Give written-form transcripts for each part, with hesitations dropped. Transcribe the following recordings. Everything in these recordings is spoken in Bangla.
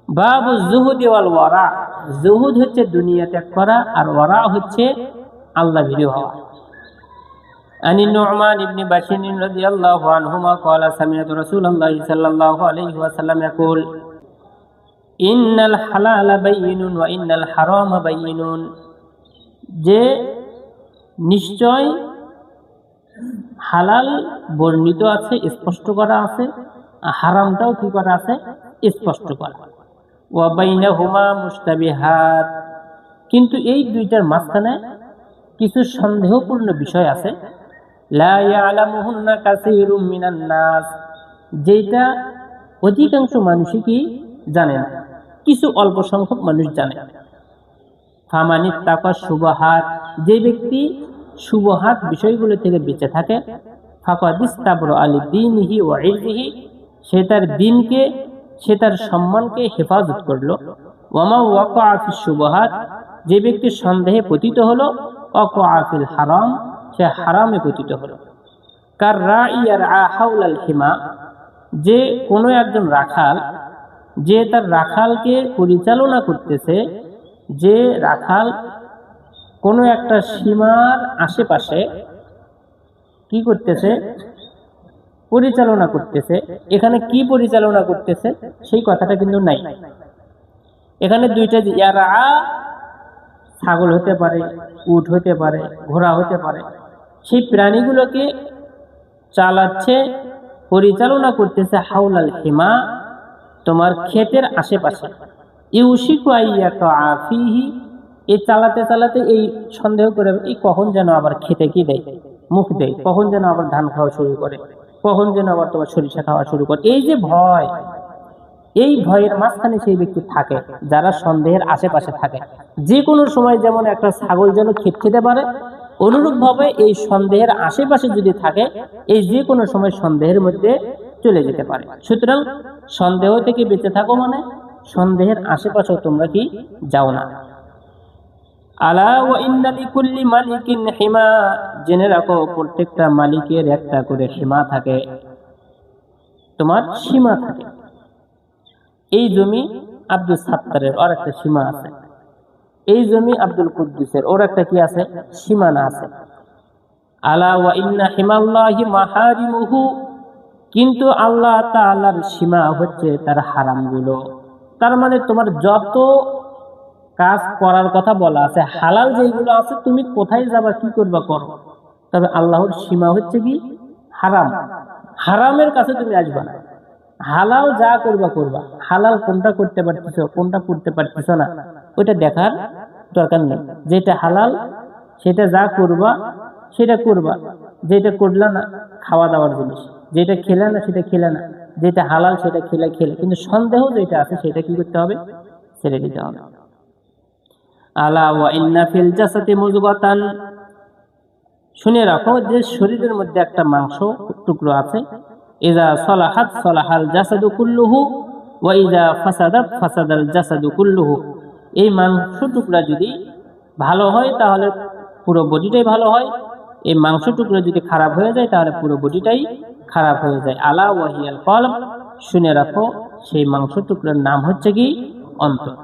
বাবু জুহুদি ওয়াল ওয়ারা। জুহুদ হচ্ছে দুনিয়া ত্যাগ করা, আর ওয়ারা হচ্ছে আল্লাহ ভীরু হওয়া। عن النعمان بن بشير رضي الله عنهما قال سمعت رسول الله صلى الله عليه وسلم يقول إن الحلال بين وإن الحرام بين। যে নিশ্চয় হালাল বর্ণিত আছে, স্পষ্ট করা আছে, হারামটাও কি করা আছে, স্পষ্ট করা। ওয়া বাইনাহুমা মুশতাবিহাত, কিন্তু এই দুইটার মাঝখানে কিছু সন্দেহপূর্ণ বিষয় আছে। লা ইয়ালামুহুন্না কাসীরুম মিনান নাস, যেটা অধিকাংশ মানুষই কি জানে না, কিছু অল্প সংখ্যক মানুষ জানে। ফামানিত্তাকা শুবহাত, যে ব্যক্তি শুবহাত বিষয়গুলো থেকে বেঁচে থাকে, ফাকাদ ইস্তাবরা লিদীনিহি ওয়া ইরদিহি, সে তার দ্বীনকে, সে তার সম্মানকে হেফাজত করলো। ওয়ামা ওয়াকা ফিশ শুবহাত, যে ব্যক্তি সন্দেহে পতিত হলো, ওয়াকা ফিল হারাম, সে হারামে পতিত হলো। কার রাইয়ার হাওলাল হিমা, যে কোনো একজন রাখাল, যে তার রাখালকে পরিচালনা করতেছে, যে রাখাল কোনো একটা সীমার আশেপাশে কি করতেছে, পরিচালনা করতেছে। এখানে কি পরিচালনা করতেছে সেই কথাটা কিন্তু নাই। এখানে দুইটা, ইয়ারা ছাগল হতে পারে, উট হতে পারে, ঘোড়া হতে পারে, সেই প্রাণীগুলোকে চালাচ্ছে, পরিচালনা করতেছে হাওলাল হিমা, তোমার ক্ষেতের আশেপাশে। ইউশিকু আইয়াকা ফিহি, এই চালাতে চালাতে এই সন্দেহ করে, এই কখন যেন আবার খেতে কি দেয়, মুখ দেয়, কখন যেন আবার ধান খাওয়া শুরু করে, কখন যেন আবার তোমার সরিষা খাওয়া শুরু করে। এই যে ভয়, এই ভয়ের মাঝখানে সেই ব্যক্তি থাকে, যারা সন্দেহের আশেপাশে থাকে। যে কোনো সময় যেমন একটা ছাগল যেন ক্ষেত খেতে পারে, অনুরূপ ভাবে এই সন্দেহের আশেপাশে যদি থাকে, এই যে কোনো সময় সন্দেহের মধ্যে চলে যেতে পারে। সুতরাং সন্দেহ থেকে বেঁচে থাকো, মানে সন্দেহের আশেপাশেও তোমরা কি যাও না। আলা ওয়া ইন্না লিকুল্লি মালিকিন হিমা, জেনে রাখো প্রত্যেকটা মালিকের একটা করে সীমা থাকে, তোমার সীমা থাকে। এই জমি আব্দুল সাত্তারের, ওর একটা সীমা আছে। এই জমি আব্দুল কুদ্দুসের, ওর একটা কি আছে, সীমানা আছে। আলা ওয়া ইন্না হিমাল্লাহি মাহারিমুহু, কিন্তু আল্লাহ তাআলার সীমা হচ্ছে তার হারামগুলো। তার মানে তোমার যত কাজ করার কথা বলা আছে, হালাল যেগুলো আছে, তুমি কোথায় যাবা, কি করবা করো, তবে আল্লাহর সীমা হচ্ছে কি হারাম। হারামের কাছে তুমি আসবা না। হালাল যা করবা করবা, হালাল কোনটা করতে পারতেছো, কোনটা করতে পারতেছো না, ওইটা দেখার দরকার নেই। যেটা হালাল সেটা যা করবা সেটা করবা, যেটা করলা না খাওয়া দাওয়ার জিনিস, যেটা খেলে না সেটা খেলে না, যেটা হালাল সেটা খেলে খেলে, কিন্তু সন্দেহ যেটা আছে সেটা কি করতে হবে, ছেড়ে দিতে হবে। আলা ওয়া ইন্না ফিল জাসাদি মুযগাতান, শুনে রাখো যে শরীরের মধ্যে একটা মাংস টুকরো আছে। ইযা সালাহাত সালাহাল জাসাদু কুল্লুহু ওয়া ইযা ফাসাদাত ফাসাদাল জাসাদু কুল্লুহু, এই মাংস টুকরা যদি ভালো হয় তাহলে পুরো বডিটাই ভালো হয়, এই মাংস টুকরা যদি খারাপ হয়ে যায় তাহলে পুরো বডিটাই খারাপ হয়ে যায়। আলা ওয়া হিয়াল কলব, শুনে রাখো সেই মাংস টুকরার নাম হচ্ছে কি অন্তর।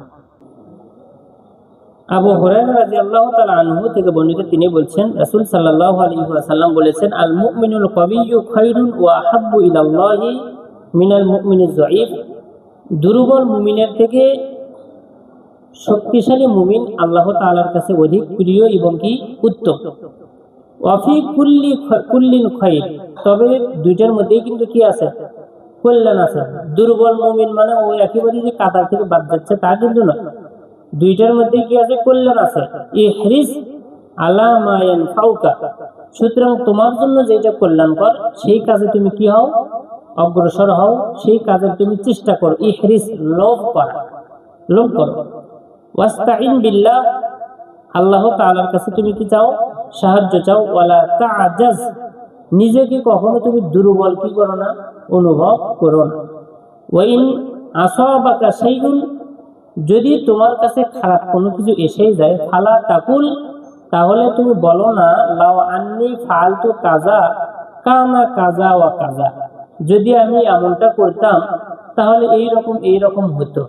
আবু হুরায়রা রাদিয়াল্লাহু তাআলা আনহু থেকে বর্ণিত, তিনি বলছেন রাসূল সাল্লাল্লাহু আলাইহি ওয়াসাল্লাম বলেছেন, আল মুমিনুল কাবিয়্যু খায়রুন ওয়া আহাব্বু ইলাল্লাহি মিনাল মুমিনিজ যায়ীফ, দুর্বল মুমিনের থেকে শক্তিশালী মুমিন আল্লাহ তাআলার কাছে অধিক প্রিয় এবং কি উত্তম। ওয়া ফি কুল্লিন খায়র, তবে দুইটার মধ্যেই কিন্তু কি আছে, কল্যাণ আছে। দুর্বল মুমিন মানে ও একেবারে যে কাতার থেকে বাদ যাচ্ছে তা কিন্তু না, দুইটার মধ্যে কি আছে, কল্যাণ আছে। ইহরিস আলা মা ইয়ানফাউকা, সুতরাং তোমার জন্য যেটা কল্যাণকর সেই কাজে তুমি কি হও, অগ্রসর হও, সেই কাজের তুমি চেষ্টা করো। ইহরিস, লোভ করা, লোভ করো। ওয়াস্তাইন বিল্লাহ, আল্লাহ তাআলার কাছে তুমি কি চাও, সাহায্য চাও। ওয়ালা তাআজাজ, নিজেকে কখনো তুমি দুর্বল কি করো না, অনুভব করো না। ওয়াইন আসাবাকা শাইউন, যদি তোমার কাছে খারাপ কোনো কিছু এসে যায়, ফালা তাকুল, তাহলে তুমি বলো না লাউ আন্নি ফালতু কাজা কানা কাজা ওয়া কাজা, যদি আমি এমনটা করতাম তাহলে এই রকম হতো।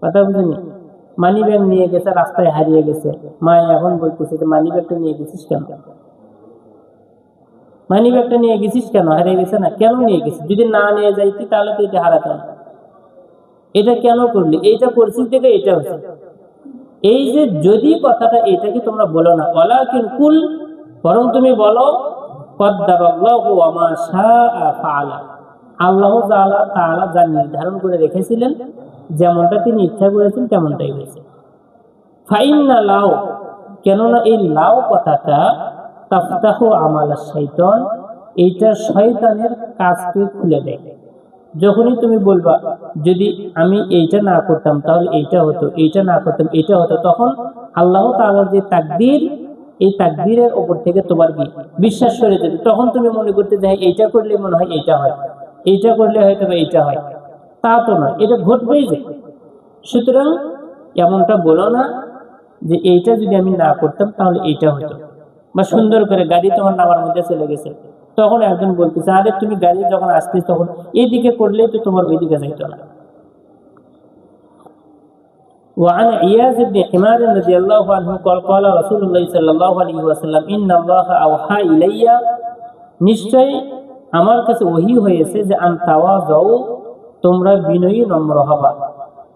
কথা বুঝিনি? মানি ব্যাগ নিয়ে গেছে, রাস্তায় হারিয়ে গেছে, মা এখন বলতেছে যে মানি ব্যাগটা নিয়ে গেছিস কেন? মানি ব্যাগটা নিয়ে গেছিস কেন? হারিয়ে গেছে না, কেন নিয়ে গেছিস? যদি না নিয়ে যাইতি তাহলে তো এটা হারাতো না। এটা কেন করলি? এইটা করছিস দেখে এটা হচ্ছে। এই যে যদি কথাটা, এটাকে তোমরা বলো না, ওয়ালাকিন কুল, বরং তুমি বলো কদ্দারাল্লাহু ওয়া মা শাআ ফাআলা, আল্লাহ তাআলা যা নির্ধারণ করে রেখেছিলেন, যেমনটা তিনি ইচ্ছা করেছেন তেমনটাই হয়েছে। ফাইন্না লাউ, কেননা এই লাউ কথাটা তাফতাহু আমালাশ শাইতান, এইটা শয়তানের কাজকে খুলে দেয়। যখনই তুমি বলবা যদি আমি এইটা না করতাম তাহলে এইটা হতো, এইটা না করতাম এইটা হতো, তখন আল্লাহ তাআলার যে তাকদীর, এই তাকদীরের উপর থেকে তোমার কি বিশ্বাস সরে যাবে। তখন তুমি মনে করতে যে এইটা করলে মনে হয় এইটা হয়, এইটা করলে হয়তো এইটা হয়। তা তো না, এটা ঘটবেই যে। সুতরাং এমনটা বলো না যে এইটা যদি আমি না করতাম তাহলে এইটা হতো। বা সুন্দর করে গাড়ি তোমার নামার মধ্যে চলে গেছে, তখন একজন বলতেছে আরে তুমি গাড়ি যখন আসছিস তখন এইদিকে করলেই তো তোমার ওইদিকে যাইতো না। وعن عياذ بن حمار رضي الله عنه قال قال رسول الله صلى الله عليه وسلم إن الله أوحى إلي, নিশ্চয় আমার কাছে ওহী হয়েছে যে আন তাওয়াযু, তোমরা বিনয়ী নম্র হবা,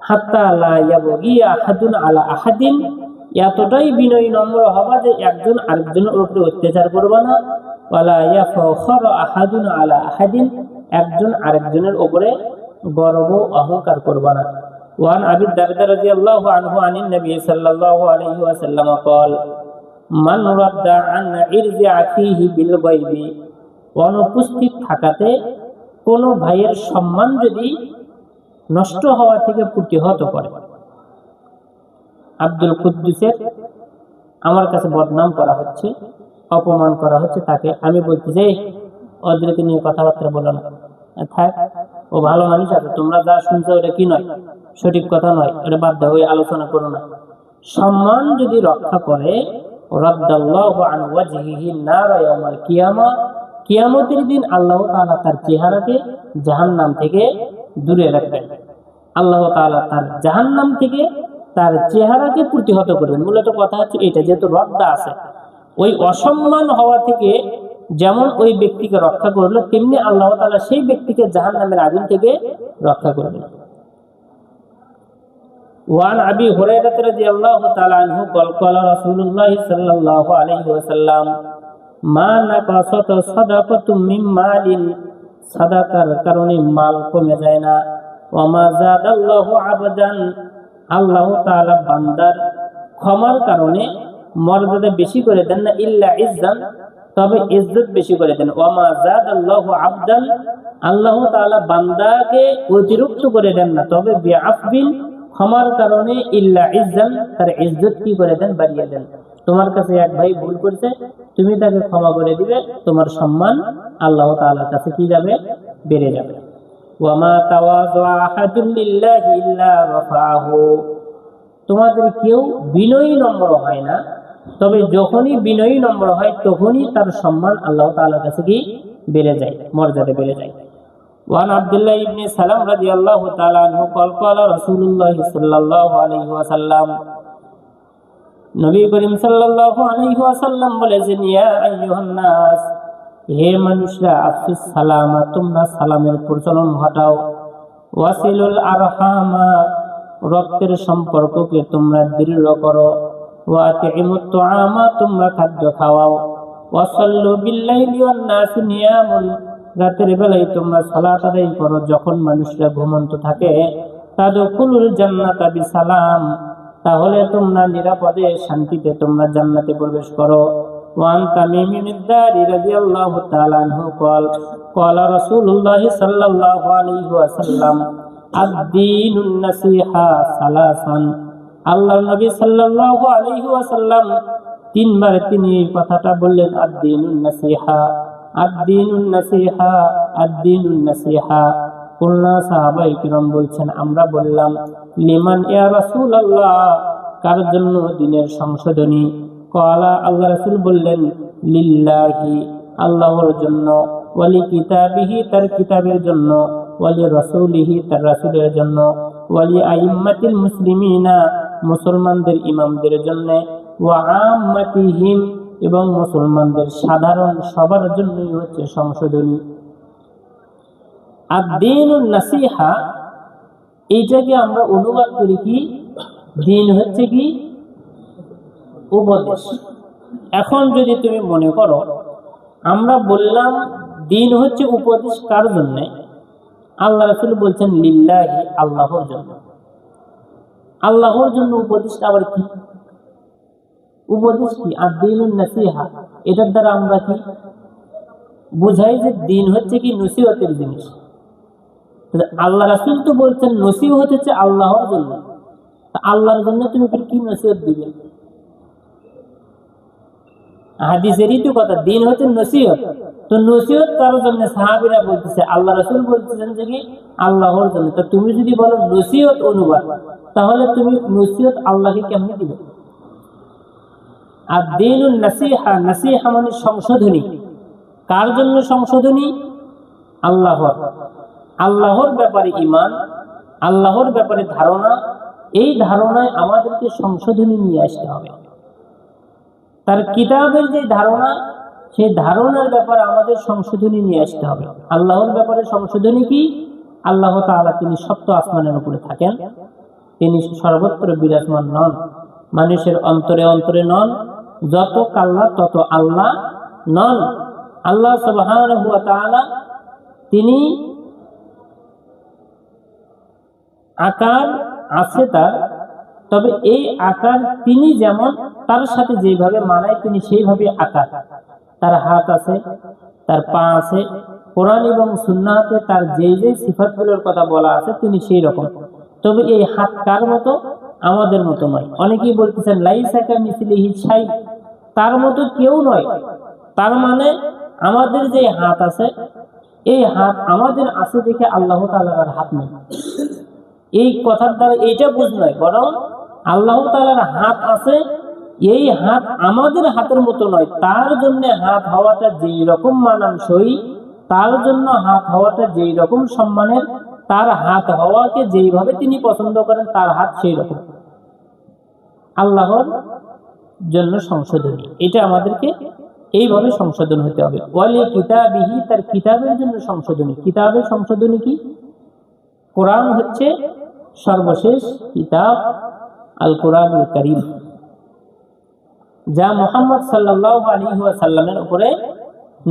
হাত্তা লা ইয়াবগি আহাদুন আলা আহাদিন, এতটাই বিনয়ী নম্র হবা যে একজন আরেকজনের উপরে অত্যাচার করবে না, ওয়ালা ইয়াফখারু আহাদুন আলা আহাদিন, একজন আরেকজনের উপরে গর্ব অহংকার করবে না। ওয়ান আবি দারদা রাদিয়াল্লাহু আনহু আনিন নবী সাল্লাল্লাহু আলাইহি ওয়াসাল্লাম قال মান রাদ্দা আন ইরজি আখিহি বিল গায়বি, অনুপস্থিত থাকাতে কোন ভাইয়ের সম্মান যদি নষ্ট হওয়া থেকে প্রতিহত করে। আব্দুল কুদ্দুসের আমার কাছে বদনাম করা হচ্ছে, অপমান করা হচ্ছে তাকে, আমি বলছি যে ওদেরকে নিয়ে কথাবার্তা বলো না, থাক, ও ভালো মানুষ আছে, তোমরা যা শুনছো ওটা কি নয়, সঠিক কথা নয়, ওটা বাদ দাও, ওই আলোচনা করো না। সম্মান যদি রক্ষা করে, রাদ্দাল্লাহু আন ওয়াজহিহি নার ইয়াউমাল কিয়ামা, কিয়ামতের দিন আল্লাহ তাআলা তার চেহারাকে জাহান্নাম থেকে দূরে রাখবেন। আল্লাহ তাআলা তার জাহান্নাম থেকে তার চেহারাকে প্রতিহত করবেন। মূলত কথা হচ্ছে এটা, যেহেতু রদ্দা আছে, ওই অসম্মান হওয়া থেকে যেমন ওই ব্যক্তিকে রক্ষা করলো, তেমনি আল্লাহ তাআলা সেই ব্যক্তিকে জাহান্নামের আগুন থেকে রক্ষা করবেন। ওয়ান আবি হুরায়রা রাদিয়াল্লাহু তাআলা আনহু قال قال رسول الله صلى الله عليه وسلم মা নাকাসাত সাদাকাতুম মিন মালিন, সাদাকার কারণে মাল কমে যায় না। ওয়া মা যাদাল্লাহু আবদান, আল্লাহ তাআলা বান্দার ক্ষমার কারণে মর্যাদা বেশি করে দেন না, ইল্লা ইজ্জান, তবে ইজ্জত বেশি করে দেন। ওয়া মা যাদাল্লাহু আবদান, আল্লাহ তাআলা বান্দাকে অতিরিক্ত করে দেন না, তবে বিআফবিন, ক্ষমার কারণে, ইল্লা ইজ্জান, তার ইজ্জত কি করে দেন, বাড়িয়ে দেন। তোমার কাছে এক ভাই ভুল করছে, তুমি তাকে ক্ষমা করে দিবে, তোমার সম্মান আল্লাহ তাআলার কাছে কি যাবে, বেড়ে যাবে। ওয়া মা তাওয়াযা আহাদুন লিল্লাহি ইল্লা রাফাহু, তোমাদের কেউ বিনয়ী নম্র হয় না, তবে যখনই বিনয়ী নম্র হয় তখনই তার সম্মান আল্লাহ তাআলার কাছে কি বেড়ে যায়, মর্যাদা বেড়ে যায়। وعن عبد الله بن سلام رضي الله تعالى عنه قال قال رسول الله صلى الله عليه وسلم, নবী করিম সাল্লাল্লাহু আলাইহি ওয়াসাল্লাম বলেছেন, ইয়া আইয়ুহান নাস, হে মানুষরা, আফসুস সালামা, তোমরা সালামের প্রচলন ঘটাও, ওয়াসিলুল আরহামা, রক্তের সম্পর্ককে তোমরা দৃঢ় করো, ওয়া আতিমুত তুআমা, তোমরা খাদ্য খাওয়াও, ওয়াসাল্লু বিল্লাইলি ওয়ান নাস নিয়ামুন, রাতের বেলায় তোমরা সালাত আদায় করো যখন মানুষরা ঘুমন্ত থাকে, তাদখুলুল জান্নাতা বিসালাম, তাহলে তোমরা নিরাপদে শান্তিতে তোমরা জান্নাতে প্রবেশ করো। ওয়ান তামিম বিন দারি রাদিয়াল্লাহু তাআলা আনহু قال قال رسول الله صلى الله عليه وسلم আদ-দীনুন নাসিহা সালাসান, আল্লাহর নবী সাল্লাল্লাহু আলাইহি ওয়াসাল্লাম তিনবার তিনি এই কথাটা বললেন, আদ-দীনুন নাসিহা, আদ-দীনুন নাসিহা, আদ-দীনুন নাসিহা। কুলনা সাহাবায়ে কিরাম বলছেন, আমরা বললাম, লিমান ইয়া রাসূলুল্লাহ, কার জন্য দ্বীনের সংশোধনী? ক্বালা, আল্লাহ রাসূল বললেন, লিল্লাহি, আল্লাহর জন্য, ওয়ালি কিতাবিহি, তার কিতাবের জন্য, ওয়ালি রাসূলিহি, তার রাসূলের জন্য, ওয়ালি আইম্মাতিল মুসলিমিনা, মুসলমানদের ইমামদের জন্য, ওয়া আম্মাতিহিম, এবং মুসলমানদের সাধারণ সবার জন্যই হচ্ছে সংশোধনী। আদ-দীনুন নাসিহা, এইটাকে আমরা অনুবাদ করি কি, দিন হচ্ছে কি উপদেশ। এখন যদি তুমি মনে করো আমরা বললাম দিন হচ্ছে উপদেশ কার জন্য, আল্লাহ রাসূল বলছেন লিল্লাহি, আল্লাহর জন্য। আল্লাহর জন্য উপদেশটা আবার কি? উপদেশ কি? আদ-দীনুন নাসিহা, এটার দ্বারা আমরা কি বুঝাই যে দিন হচ্ছে কি নসিহতের জিনিস। আল্লাহ রাসূল তো বলছেন নসিহত হচ্ছে আল্লাহর জন্য, আল্লাহর জন্য তুমি কি নসিহত দিবে? হাদিসেরই তো কথা, দিন হচ্ছে নসিহত। তো নসিহত কারোর জন্য? সাহাবীরা বলতেছে, আল্লাহ রাসূল বলতেছেন যে কি আল্লাহর জন্য। তো তুমি যদি বলো নসিহত অনুবাদ, তাহলে তুমি নসিহত আল্লাহকে কেমনে দিবে? আর দিনুন নাসিহা, নাসিহা মানে সংশোধনী। কার জন্য সংশোধনী? আল্লাহর। আল্লাহর ব্যাপারে ঈমান, আল্লাহর ব্যাপারে ধারণা, এই ধারণায় আমাদেরকে সংশোধনী নিয়ে আসতে হবে। তার কিতাবের যে ধারণা, সেই ধারণার ব্যাপারে আমাদের সংশোধনী নিয়ে আসতে হবে। আল্লাহর ব্যাপারে সংশোধনী কি? আল্লাহ তাআলা তিনি সপ্ত আসমানের উপরে থাকেন, তিনি সর্বত্র বিরাজমান নন, মানুষের অন্তরে অন্তরে নন, যত কাল্লা তত আল্লাহ নন। আল্লাহ সুবহানাহু ওয়া তাআলা তিনি আকার আছে তার, তবে এই আকার তিনি যেমন তার সাথে যেভাবে মানায় তিনি সেইভাবে আকার। তার হাত আছে, তার পা আছে, কোরআন এবং সুন্নাহতে তার যেই যে সিফাতগুলোর কথা বলা আছে তিনি সেই রকম। তবে এই হাত কার মতো? আমাদের মতো নয়। অনেকেই বলতেছেন লাইসা কামিসলিহি শাই, তার মতো কেউ নয়। তার মানে আমাদের যে হাত আছে, এই হাত আমাদের আছে দেখে আল্লাহ তাআলার হাত নেই, এই কথার দ্বারা এইটা বুঝ নয়, বরং আল্লাহ তাআলার হাত আছে, এই হাত আমাদের হাতের মতো নয়। তার জন্য হাত হওয়াটা যেই রকম মানানসই, তার জন্য হাত হওয়াটা যেই রকম সম্মানের, তার হাত হওয়াকে যেইভাবে তিনি পছন্দ করেন তার হাত সেই রকম। আল্লাহর জন্য সংশোধনী, এটা আমাদেরকে এইভাবে সংশোধন হতে হবে। ওয়ালি কিতাবিহি, তার কিতাবের জন্য সংশোধনী। কিতাবের সংশোধনী কি? কোরআন হচ্ছে সর্বশেষ কিতাব, আল কোরআনুল কারীম, যা মুহাম্মদ সাল্লাল্লাহু আলাইহি ওয়াসাল্লামের উপরে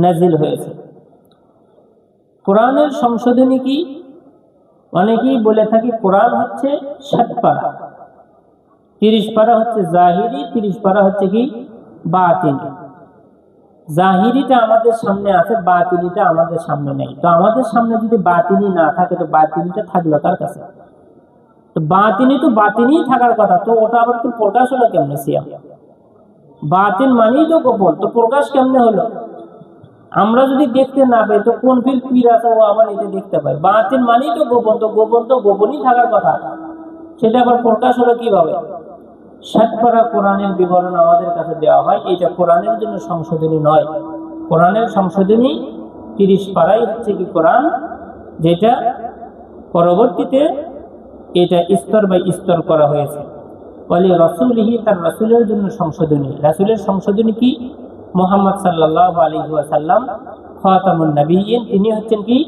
নাজিল হয়েছে। কোরআনের সংশোধনী কি? অনেকেই বলে থাকি কোরআন হচ্ছে 60 পারা, 30 পারা হচ্ছে জাহিরি, 30 পারা হচ্ছে কি বাতিনি। জাহিরিটা আমাদের সামনে আছে, বাতিনিটা আমাদের সামনে নেই। তো আমাদের সামনে যদি বাতিনি না থাকে, তো বাতিনিটা থাকলো কার কাছে? তো বাতিনি থাকার কথা, তো ওটা আবার তো প্রকাশ হলো কেমনে? সিয়াম বাতিন মানেই তো গোপন, তো প্রকাশ কেমনে হলো? আমরা যদি দেখতে না পাই তো কোন পীর আছে ও আবার এটা দেখতে পাই? বাতিন মানেই তো গোপন, তো গোপন তো গোপনই থাকার কথা, সেটা আবার প্রকাশ হলো কিভাবে? 60 পারা কোরআনের বিবরণ আমাদের কাছে দেওয়া হয়, এটা কোরআনের জন্য সংশোধনী নয়। কোরআনের সংশোধনী 30 পারাই হচ্ছে কি কোরআন, যেটা পরবর্তীতে এটা স্তর বাই স্তর করা হয়েছে। ওয়ালি রাসূলিহি, তার রাসূলের জন্য সংশোধনী। রাসূলের সংশোধনী কি? মুহাম্মদ সাল্লাল্লাহু আলাইহি ওয়াসাল্লাম খাতামুন নবিয়্যিন, তিনি হচ্ছেন কি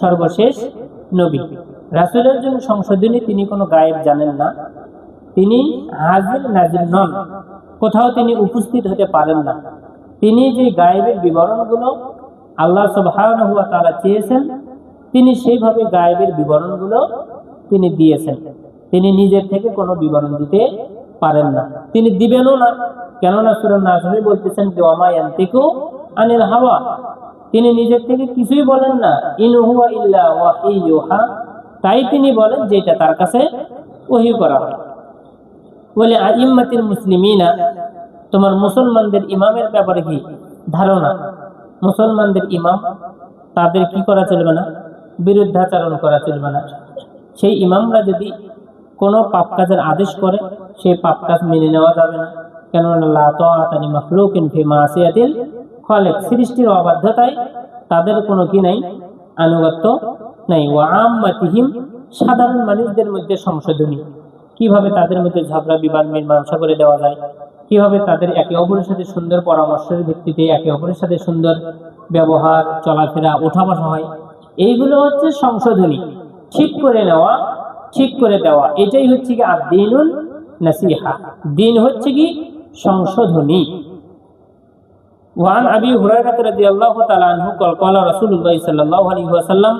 সর্বশেষ নবী। রাসূলের জন্য সংশোধনী, তিনি কোনো গায়েব জানেন না, তিনি হাজির নাজির নন, কোথাও তিনি উপস্থিত হতে পারেন না। তিনি যে গায়েবের বিবরণগুলো আল্লাহ সুবহানাহু ওয়া তাআলা চেয়েছেন, তিনি সেইভাবে গায়েবের বিবরণগুলো তিনি দিয়েছেন। তিনি নিজের থেকে কোনো বিবরণ দিতে পারেন না, তিনি দিবেনও না। কেননা সূরা নাজমে বলতেছেন যে ওয়া মা ইয়ানতিকু আনিল হাওয়া, তিনি নিজের থেকে কিছুই বলেন না। ইন হুয়া ইল্লা ওয়াহী ইউহা, তাই তিনি বলেন যেটা তার কাছে ওহী করা হয়। বলে আইম্মাতিল মুসলিমিনা, তোমার মুসলমানদের ইমামের ব্যাপারে কি ধারণা? মুসলমানদের ইমাম, তাদের কি করা চলবে না? বিরুদ্ধাচরণ করা চলবে না। সেই ইমামরা যদি কোনো পাপ কাজের আদেশ করে, সেই পাপ কাজ মেনে নেওয়া যাবে না। কেননা লা তাআতা লি মাখলুকিন ফি মাসিয়াতিল খালিক, সৃষ্টির অবাধ্যতায় তাদের কোনো কি নাই, আনুগত্য নাই। ওয়া আম্মাতিহিম, সাধারণ মানুষদের মধ্যে সংশোধনী, কিভাবে তাদের মধ্যে ঝগড়া বিবাদ মীমাংসা করে দেওয়া যায়, কিভাবে তাদের একে অপরের সাথে সুন্দর পরামর্শের ভিত্তিতে একে অপরের সাথে সুন্দর ব্যবহার চলাফেরা ওঠা বসা হয়, এইগুলো হচ্ছে সংশোধনী, ঠিক করে নেওয়া, ঠিক করে দেওয়া। এটাই হচ্ছে কি আদ-দীনুন নাসিহা, দিন হচ্ছে কি সংশোধনী। ওয়ান আবি হুরায়রা রাদিয়াল্লাহু তাআলা আনহু قال قال রাসূলুল্লাহ সাল্লাল্লাহু আলাইহি ওয়াসাল্লাম,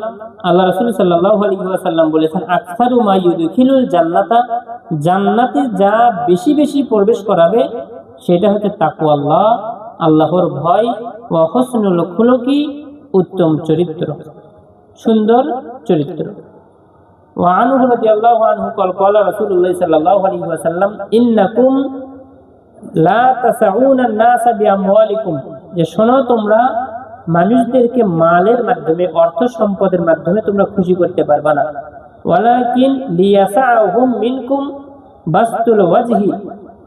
আল্লাহ রাসূল সাল্লাল্লাহু আলাইহি ওয়াসাল্লাম বলেছেন, আকসারু মা ইউদখিলুল জান্নাতা, জান্নাতে যা বেশি বেশি প্রবেশ করাবে সেটা হচ্ছে তাকওয়াল্লাহ, আল্লাহর ভয়, ওয়া হুসনুল খুলুকি, উত্তম চরিত্র, সুন্দর চরিত্র। ওয়া আনহু রাদিয়াল্লাহু আনহু قال قال রাসূলুল্লাহ সাল্লাল্লাহু আলাইহি ওয়াসাল্লাম, ইন্নাকুম লা তাসাউনা নাসা বিআমওয়ালিকুম, যে শোনো তোমরা মানুষদেরকে মালের মাধ্যমে অর্থ সম্পদের মাধ্যমে তোমরা খুশি করতে পারবে না। ওয়ালাকিন লিয়াসাউহুম মিনকুম বাসতুল ওয়াজহি,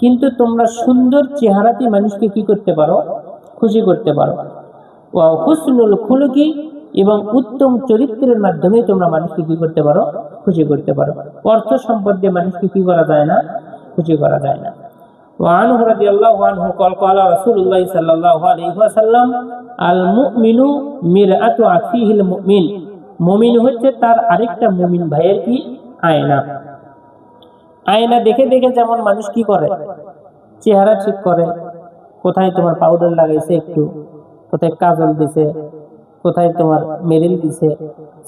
কিন্তু তোমরা সুন্দর চেহারাতে মানুষকে কি করতে পারো? খুশি করতে পারো। ওয়া হুসনুল খুলুকি, এবং উত্তম চরিত্রের মাধ্যমে তোমরা মানুষকে কি করতে পারো? খুশি করতে পারো। অর্থ সম্পদ দিয়ে মানুষকে কি করা যায় না? খুশি করা যায় না। وعنه رضي الله عنه قال قال رسول الله صلى الله عليه وسلم المؤمن مرآة أخيه المؤمن, মুমিন হচ্ছে তার আরেকটা মুমিন ভাইয়ের কি আয়না। আয়না দেখে দেখে যেমন মানুষ কি করে? চেহারা ঠিক করে, কোথায় তোমার পাউডার লাগাইছে, একটু কোথায় কাজল দিছে, কোথায় তোমার মেরিল দিছে,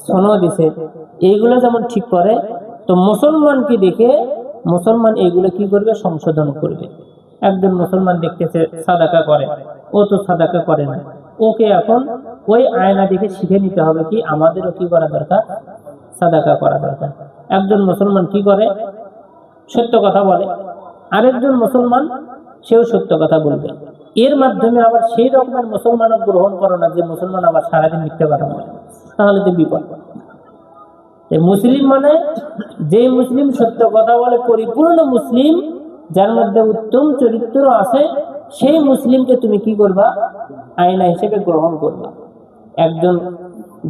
সোনো দিছে, এইগুলো যেমন ঠিক করে, তো মুসলমানকে দেখে মুসলমান এইগুলো কি করবে? সংশোধন করবে। একজন মুসলমান দেখতেছে সাদাকা করে, ও তো সাদাকা করে না, ওকে এখন ওই আয়না দেখে শিখে নিতে হবে কি আমাদেরও কি করা দরকার? সাদাকা করা দরকার। একজন মুসলমান কি করে? সত্য কথা বলে। আরেকজন মুসলমান সেও সত্য কথা বলবে। এর মাধ্যমে আবার সেই রকমের মুসলমানও গ্রহণ করো না যে মুসলমান আবার সারাদিন মিথ্যে কথা বলে, তাহলে তো বিপদ। মুসলিম মানে যে মুসলিম সত্য কথা বলে, পরিপূর্ণ মুসলিম, যার মধ্যে উত্তম চরিত্র আছে, সেই মুসলিমকে তুমি কি করবা? আয়না হিসেবে গ্রহণ করবা। একজন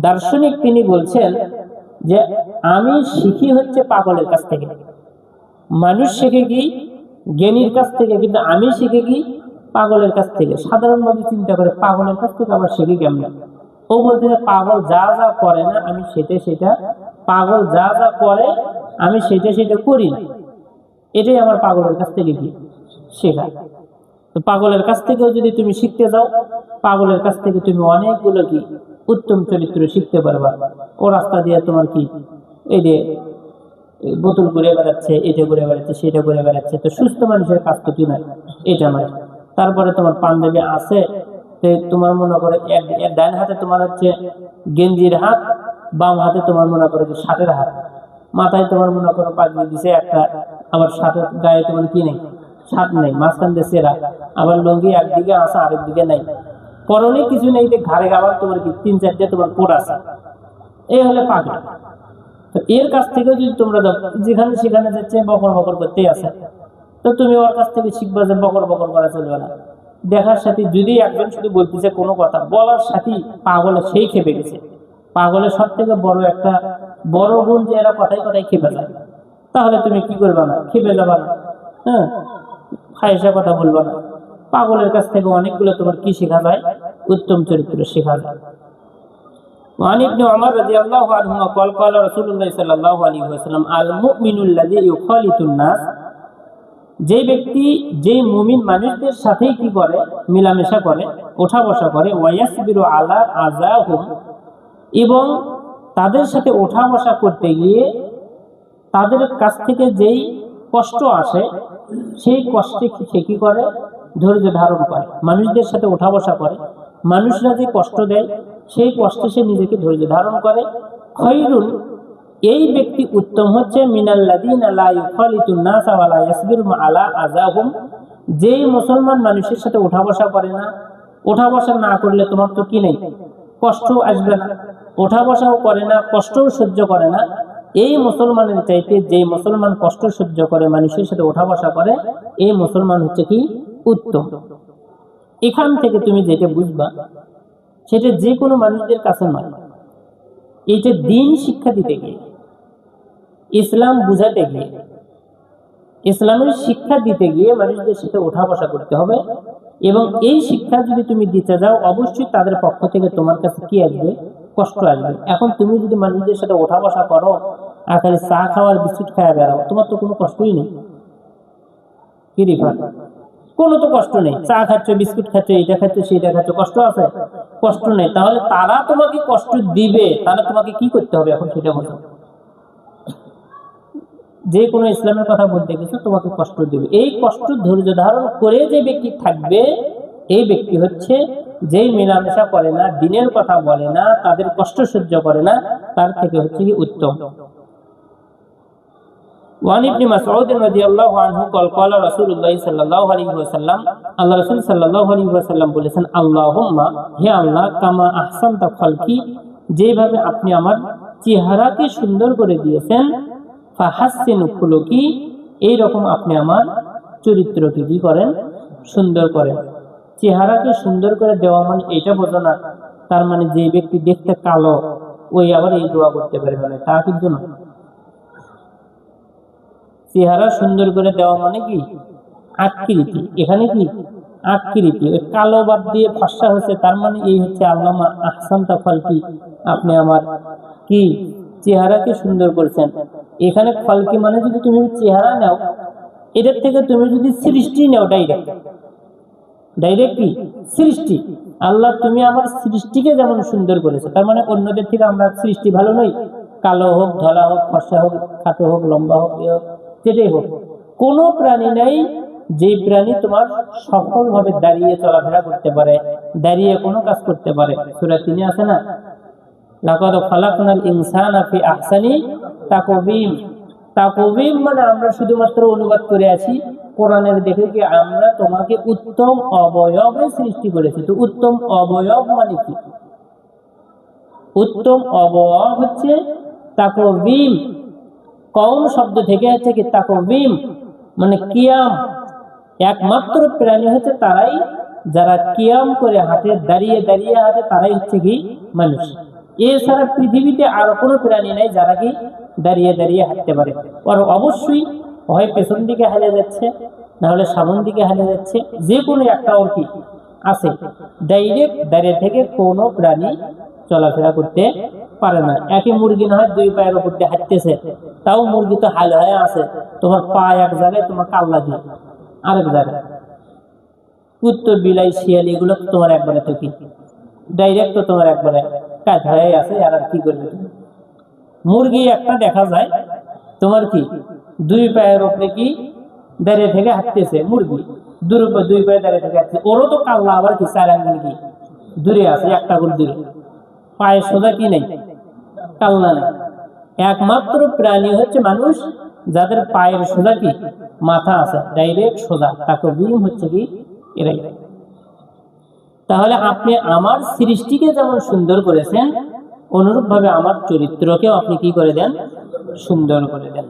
দার্শনিক তিনি বলছেন যে আমি শিখি হচ্ছে পাগলের কাছ থেকে। মানুষ শিখে কি জ্ঞানীর কাছ থেকে, কিন্তু আমি শিখে কি পাগলের কাছ থেকে। সাধারণভাবে চিন্তা করে পাগলের কাছ থেকে আবার শিখি কেমন? ও বলতে পাগল যা যা করে না আমি সেটা, পাগল যা যা করে আমি সেটা করি না, এটাই আমার পাগলের কাছ থেকে কি শেখা। তো পাগলের কাছ থেকেও যদি তুমি শিখতে যাও, পাগলের কাছ থেকে তুমি অনেকগুলো কি উত্তম চরিত্র শিখতে পারবা। ও রাস্তা দিয়ে তোমার কি এই যে বোতল ঘুরে বেড়াচ্ছে, এটা ঘুরে বেড়াচ্ছে, সেটা ঘুরে বেড়াচ্ছে, তো সুস্থ মানুষের কাজ তো কি নয়, এটা নয়। তারপরে তোমার পাঞ্জাবি আছে, তোমার মনে করে এক ডান হাতে তোমার হচ্ছে গেঞ্জির হাত, বাম হাতে তোমার মনে করে যে শার্টের হাত, মাথায় তোমার মনে করো পাগড়ি দিছে একটা, আবার শার্টের গায়ে তোমার কি নেই? শার্ট নেই, মাঝখান দিয়ে সেরা, আবার লুঙ্গি একদিকে আসা আরেক দিকে নাই, পরনে কিছু নেই, ঘাড়ে আবার তোমার কি 3-4 তোমার কোট আছে, এই হলে পাগড়ি। তো এর কাছ থেকেও যদি তোমরা যেখানে সেখানে যাচ্ছে বকর বকর করতেই আছে, তো তুমি ওর কাছ থেকে শিখবা যে বকর বকর করা চলবে না। দেখার সাথে যদি একজন শুধু বলতেছে কোনো কথা, বলার সাথে পাগলে সেই খেপে গেছে। পাগলের সব থেকে বড় একটা বড় গুণ যে এরা কথায় কথায় খেপে যায়, তাহলে তুমি কি করবা না? খেপে যাবা না, হ্যাঁ, খায়সা কথা বলবা না। পাগলের কাছ থেকে অনেকগুলো তোমার কি শেখা যায়? উত্তম চরিত্র শেখা যায়। وعن ابن عمر رضي الله عنهما قال قال رسول الله صلى الله عليه وسلم المؤمن الذي يخالط الناس, যে ব্যক্তি যে মুমিন মানুষদের সাথেই কি করে? মিলামেশা করে, ওঠা বসা করে, ওয়ায়াসবিরু আলা আযাহুম, এবং তাদের সাথে ওঠা বসা করতে গিয়ে তাদের কাছ থেকে যেই কষ্ট আসে সেই কষ্টে সে কি করে? ধৈর্য ধারণ করে। মানুষদের সাথে ওঠা বসা করে, মানুষরা যে কষ্ট দেয় সেই কষ্টে সে নিজেকে ধৈর্য ধারণ করে। খৈরুন, এই ব্যক্তি উত্তম হচ্ছে মিনাল্লাযিনা লা ইউখালিতুন নাসা ওয়া লা ইয়াসবিরু আলা আযাহুম, যেই মুসলমান মানুষের সাথে ওঠা বসা করে না। ওঠা বসা না করলে তোমার তো কি নেই? কষ্ট আসবে না। ওঠা বসাও করে না, কষ্টও সহ্য করে না, এই মুসলমানের চাইতে যেই মুসলমান কষ্ট সহ্য করে, মানুষের সাথে ওঠা বসা করে, এই মুসলমান হচ্ছে কি উত্তম। এখান থেকে তুমি যেটা বুঝবা সেটা যে কোনো মানুষদের কাছে নয়, এইটা দিন শিক্ষা দিতে গিয়ে। ইসলাম বুঝাতে গিয়ে, ইসলামের শিক্ষা দিতে গিয়ে মানুষদের সাথে ওঠা বসা করতে হবে। এবং এই শিক্ষা যদি তুমি দিতে যাও, অবশ্যই তাদের পক্ষ থেকে তোমার কাছে কি আসবে? কষ্ট আসবে। এখন তুমি যদি মানুষদের সাথে ওঠা বসা করো আর খালি চা খাওয়ার বিস্কুট খাওয়া বেড়াও, তোমার তো কোনো কষ্টই নেই। কি রিফাত? কোনো তো কষ্ট নেই। চা খাচ্ছ, বিস্কুট খাচ্ছ, এটা খাচ্ছ, সেটা খাচ্ছ, কষ্ট আছে? কষ্ট নেই। তাহলে তারা তোমাকে কষ্ট দিবে, তাহলে তোমাকে কি করতে হবে এখন সেটা বলো। যে কোনো ইসলামের কথা বলতে গেছে তোমাকে কষ্ট দিবে, এই কষ্ট ধৈর্য ধারণ করে যে ব্যক্তি থাকবে, এই ব্যক্তি হচ্ছে যেই মেলামেশা করে না, দিনের কথা বলে না, তাদের কষ্ট সহ্য করে না, তার থেকে হচ্ছে কি উত্তম। وعن ابن مسعود رضي الله عنه قال قال رسول الله صلى الله عليه وسلم আল্লাহ রাসূল সাল্লাল্লাহু আলাইহি ওয়াসাল্লাম বলেছেন, আল্লাহুম্মা, হে আল্লাহ, কামা আহসানতা খালকি, যেভাবে আপনি আমার চেহারাকে সুন্দর করে দিয়েছেন, ফাহাসসিন খুলুকি, এই রকম আপনি আমার চরিত্রকে কি করেন? সুন্দর করেন। চেহারাকে সুন্দর করে দেওয়া মানে এটা বোঝো না তার মানে যে ব্যক্তি দেখতে কালো ওই আবার এই দোয়া করতে পারবে না, তা কিন্তু না। চেহারা সুন্দর করে দেওয়া মানে কি? আকৃতি। এখানে কি আকৃতি? ওই কালো বাদ দিয়ে ফর্সা হয়েছে, তার মানে এই হচ্ছে আল্লামা আহসানতা খালকি, আপনি আমার কি চেহারাকে সুন্দর করেছেন। এখানে খালকি মানে যদি তুমি চেহারা নাও, এটার থেকে তুমি যদি সৃষ্টি নাও, ডাইরেক্ট কি সৃষ্টি, আল্লাহ তুমি আমার সৃষ্টিকে যেমন সুন্দর করেছো, তার মানে অন্যদের থেকে আমরা সৃষ্টি ভালো নই। কালো হোক, ধলা হোক, ফর্সা হোক, খাটো হোক, লম্বা হোক, যেটাই হোক, কোনো প্রাণী নাই যে প্রাণী তোমার সফলভাবে দাঁড়িয়ে চলাফেরা করতে পারে, দাঁড়িয়ে কোনো কাজ করতে পারে। সূরা ৩ আছে না, লাকাদ খালাকনাল ইনসানা ফি আহসানি তাকওয়িম। তাকওয়িম মানে আমরা শুধুমাত্র অনুবাদ করে আছি কোরআনের, দেখে কি আমরা তোমাকে উত্তম অবয়বে সৃষ্টি করেছি। তো উত্তম অবয়ব মানে কি? উত্তম অবয়ব হচ্ছে তাকওয়িম। কওম শব্দ থেকে আছে কি তাকওয়িম মানে কিয়াম। একমাত্র প্রাণী হচ্ছে তারাই যারা কিয়াম করে হাঁটে, দাঁড়িয়ে দাঁড়িয়ে হাঁটে, তারাই হচ্ছে কি মানুষ। এছাড়া পৃথিবীতে আর কোনো প্রাণী নাই যারা কি দাঁড়িয়ে দাঁড়িয়ে হাঁটতে পারে। আর অবশ্যই হয় পেছন দিকে হারিয়ে যাচ্ছে, না হলে সামন দিকে হারিয়ে যাচ্ছে, যে কোনো একটা ওর কি আছে। ডাইরেক্ট দাঁড়িয়ে থেকে কোনো প্রাণী চলাফেরা করতে পারে না। একই মুরগি না হয় দুই পায়ের উপর দিয়ে হাঁটতেছে, তাও মুরগি তো হাল হয়ে আছে, তোমার পা এক জায়গায়, তোমার কাল্লা দিয়ে আরেক জায়গায়। কুত্তো, বিলাই, শিয়াল এগুলো তোমার একবারে তো কি ডাইরেক্ট তো তোমার একবারে কাজ হয়ে আছে, আর কি করবে? মুরগি একটা দেখা যায় তোমার কি দুই পায়ের উপরে কি দাঁড়িয়ে থেকে হাঁটতেছে, মুরগি দুই পায়ে দাঁড়িয়ে থেকে হাঁটছে, ওরও তো কাল্লা আবার কি 4 আঙ্গুল কি দূরে আছে, একটা গোল দূরে, পায়ে সোজা কি নেই, কাল্লা নেই। একমাত্র প্রাণী হচ্ছে মানুষ যাদের পায়ের সোজা কি মাথা আছে, ডাইরেক্ট সোজা, তাকে বিম হচ্ছে কি এরাই। তাহলে আপনি আমার সৃষ্টিকে যেমন সুন্দর করেছেন, অনুরূপ ভাবে আমার চরিত্রকেও আপনি কি করে দেন? সুন্দর করে দেন।